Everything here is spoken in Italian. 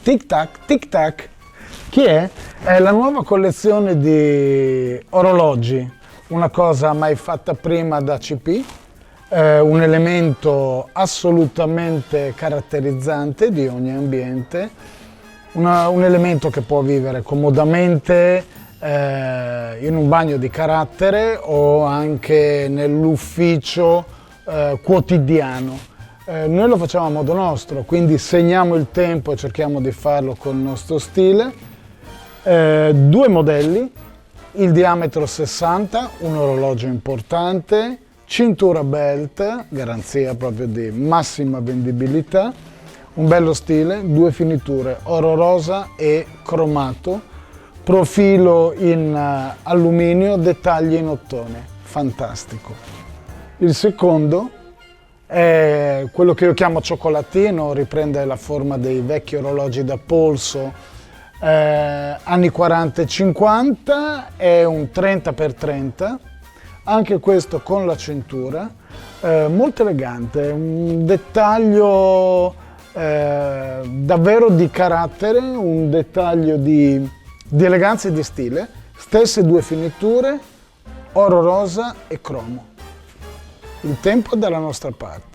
Tic tac, tic tac. Chi è? È la nuova collezione di orologi, una cosa mai fatta prima da CP, un elemento assolutamente caratterizzante di ogni ambiente, un elemento che può vivere comodamente in un bagno di carattere o anche nell'ufficio quotidiano. Noi lo facciamo a modo nostro, quindi segniamo il tempo e cerchiamo di farlo col nostro stile. Due modelli, il diametro 60, un orologio importante, cintura belt, garanzia proprio di massima vendibilità, un bello stile, due finiture, oro rosa e cromato, profilo in alluminio, dettagli in ottone, fantastico. Il secondo è quello che io chiamo cioccolatino, riprende la forma dei vecchi orologi da polso anni 40 e 50, è un 30x30, anche questo con la cintura, molto elegante, un dettaglio davvero di carattere, un dettaglio di eleganza e di stile, stesse due finiture, oro rosa e cromo. Il tempo è dalla nostra parte.